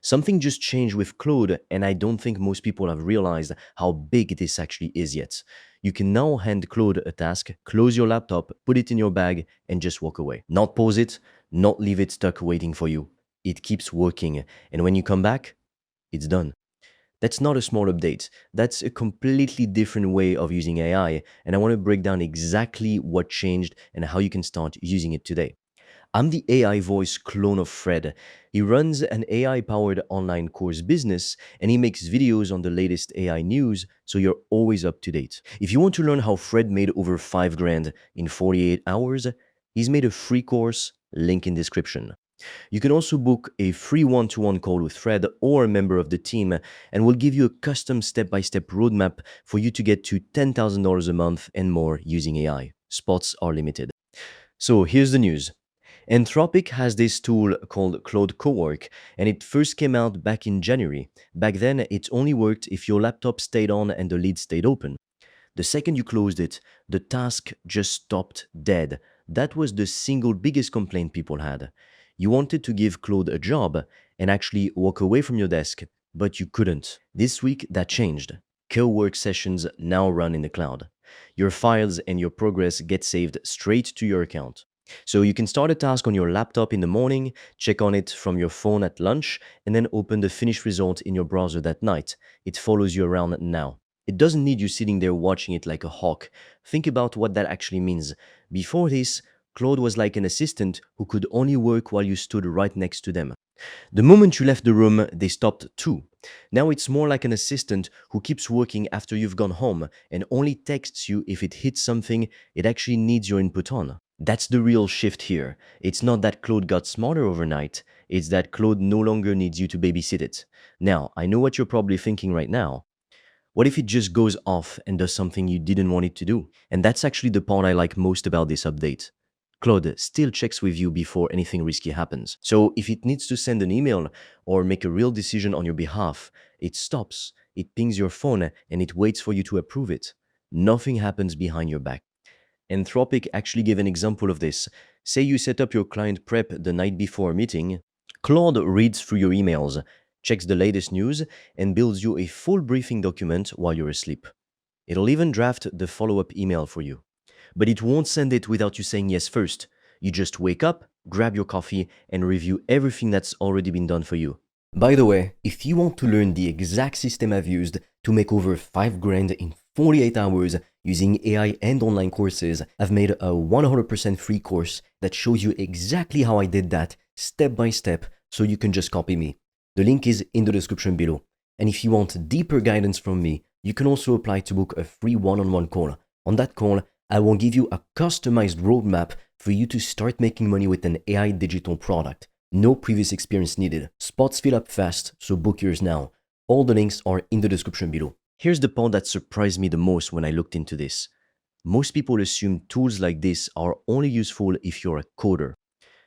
Something just changed with Claude, and I don't think most people have realized how big this actually is yet. You can now hand Claude a task, close your laptop, put it in your bag, and just walk away. Not pause it, not leave it stuck waiting for you. It keeps working, and when you come back, it's done. That's not a small update. That's a completely different way of using AI, and I want to break down exactly what changed and how you can start using it today. I'm the AI voice clone of Fred. He runs an AI powered online course business and he makes videos on the latest AI news so you're always up to date. If you want to learn how Fred made over 5 grand in 48 hours, he's made a free course, link in description. You can also book a free one-to-one call with Fred or a member of the team, and we'll give you a custom step-by-step roadmap for you to get to $10,000 a month and more using AI. Spots are limited. So here's the news. Anthropic has this tool called Claude Cowork, and it first came out back in January. Back then, it only worked if your laptop stayed on and the lid stayed open. The second you closed it, the task just stopped dead. That was the single biggest complaint people had. You wanted to give Claude a job and actually walk away from your desk, but you couldn't. This week, that changed. Co-work sessions now run in the cloud. Your files and your progress get saved straight to your account. So you can start a task on your laptop in the morning, check on it from your phone at lunch, and then open the finished result in your browser that night. It follows you around now. It doesn't need you sitting there watching it like a hawk. Think about what that actually means. Before this, Claude was like an assistant who could only work while you stood right next to them. The moment you left the room, they stopped too. Now it's more like an assistant who keeps working after you've gone home and only texts you if it hits something it actually needs your input on. That's the real shift here. It's not that Claude got smarter overnight, it's that Claude no longer needs you to babysit it. Now, I know what you're probably thinking right now. What if it just goes off and does something you didn't want it to do? And that's actually the part I like most about this update. Claude still checks with you before anything risky happens. So if it needs to send an email or make a real decision on your behalf, it stops, it pings your phone, and it waits for you to approve it. Nothing happens behind your back. Anthropic actually gave an example of this. Say you set up your client prep the night before a meeting. Claude reads through your emails, checks the latest news, and builds you a full briefing document while you're asleep. It'll even draft the follow-up email for you. But it won't send it without you saying yes first. You just wake up, grab your coffee, and review everything that's already been done for you. By the way, if you want to learn the exact system I've used to make over 5 grand in 48 hours using AI and online courses, I've made a 100% free course that shows you exactly how I did that step by step so you can just copy me. The link is in the description below. And if you want deeper guidance from me, you can also apply to book a free one-on-one call. On that call, I will give you a customized roadmap for you to start making money with an AI digital product. No previous experience needed. Spots fill up fast, so book yours now. All the links are in the description below. Here's the part that surprised me the most when I looked into this. Most people assume tools like this are only useful if you're a coder.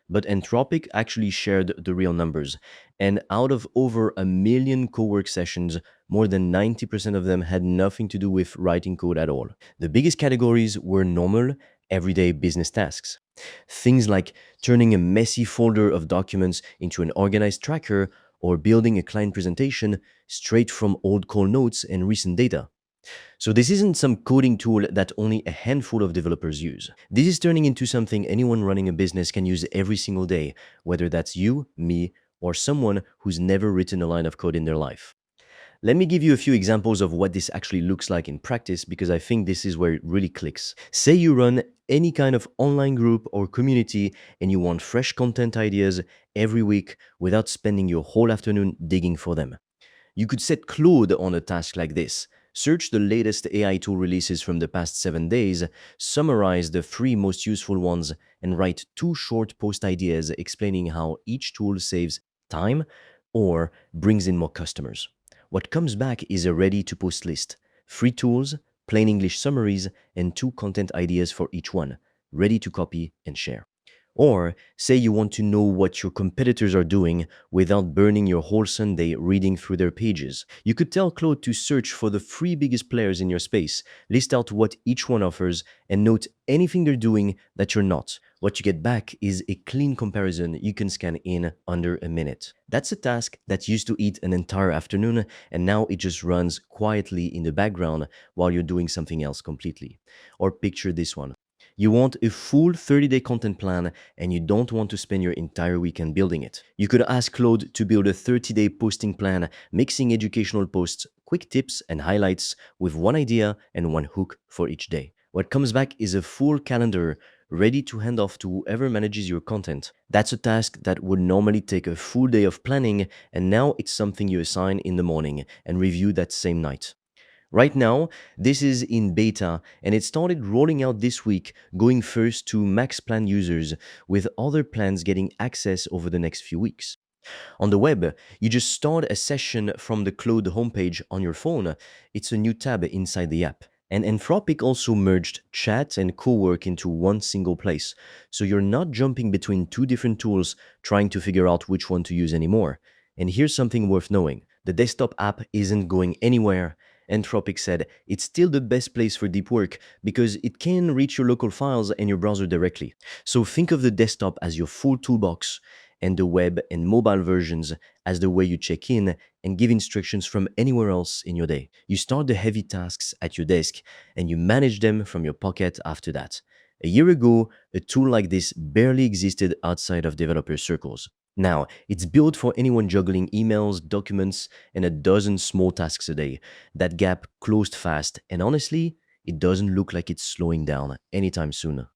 But Anthropic actually shared the real numbers, and out of over 1 million co-work sessions, more than 90% of them had nothing to do with writing code at all. The biggest categories were normal, everyday business tasks. Things like turning a messy folder of documents into an organized tracker or building a client presentation straight from old call notes and recent data. So this isn't some coding tool that only a handful of developers use. This is turning into something anyone running a business can use every single day, whether that's you, me, or someone who's never written a line of code in their life. Let me give you a few examples of what this actually looks like in practice because I think this is where it really clicks. Say you run any kind of online group or community and you want fresh content ideas every week without spending your whole afternoon digging for them. You could set Claude on a task like this. Search the latest AI tool releases from the past 7 days, summarize the 3 most useful ones, and write 2 short post ideas explaining how each tool saves time or brings in more customers. What comes back is a ready-to-post list, 3 tools, plain English summaries, and 2 content ideas for each one, ready to copy and share. Or say you want to know what your competitors are doing without burning your whole Sunday reading through their pages. You could tell Claude to search for the 3 biggest players in your space, list out what each one offers, and note anything they're doing that you're not, What you get back is a clean comparison you can scan in under a minute. That's a task that used to eat an entire afternoon, and now it just runs quietly in the background while you're doing something else completely. Or picture this one. You want a full 30-day content plan and you don't want to spend your entire weekend building it. You could ask Claude to build a 30-day posting plan, mixing educational posts, quick tips, and highlights with one idea and one hook for each day. What comes back is a full calendar ready to hand off to whoever manages your content. That's a task that would normally take a full day of planning, and now it's something you assign in the morning and review that same night. Right now, this is in beta and it started rolling out this week, going first to max plan users, with other plans getting access over the next few weeks. On the web, you just start a session from the Claude homepage on your phone. It's a new tab inside the app. And Anthropic also merged chat and co-work into one single place, so you're not jumping between two different tools trying to figure out which one to use anymore. And here's something worth knowing. The desktop app isn't going anywhere. Anthropic said it's still the best place for deep work because it can reach your local files and your browser directly. So think of the desktop as your full toolbox and the web and mobile versions as the way you check in and give instructions from anywhere else in your day. You start the heavy tasks at your desk and you manage them from your pocket after that. A year ago, a tool like this barely existed outside of developer circles. Now, it's built for anyone juggling emails, documents, and a dozen small tasks a day. That gap closed fast, and honestly, it doesn't look like it's slowing down anytime soon.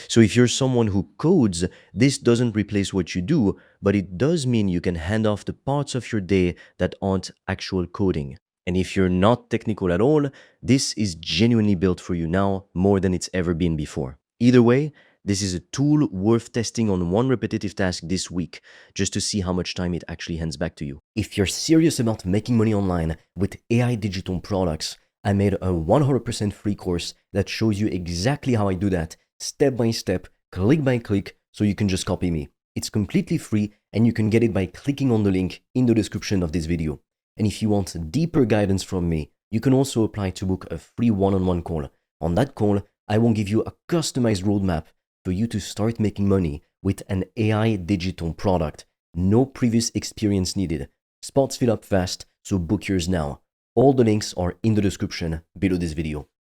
So if you're someone who codes, this doesn't replace what you do, but it does mean you can hand off the parts of your day that aren't actual coding. And if you're not technical at all, this is genuinely built for you now more than it's ever been before. Either way, this is a tool worth testing on one repetitive task this week, just to see how much time it actually hands back to you. If you're serious about making money online with AI digital products, I made a 100% free course that shows you exactly how I do that, step by step, click by click, so you can just copy me. It's completely free and you can get it by clicking on the link in the description of this video. And if you want deeper guidance from me, you can also apply to book a free one-on-one call. On that call, I will give you a customized roadmap for you to start making money with an AI digital product. No previous experience needed. Spots fill up fast, so book yours now. All the links are in the description below this video.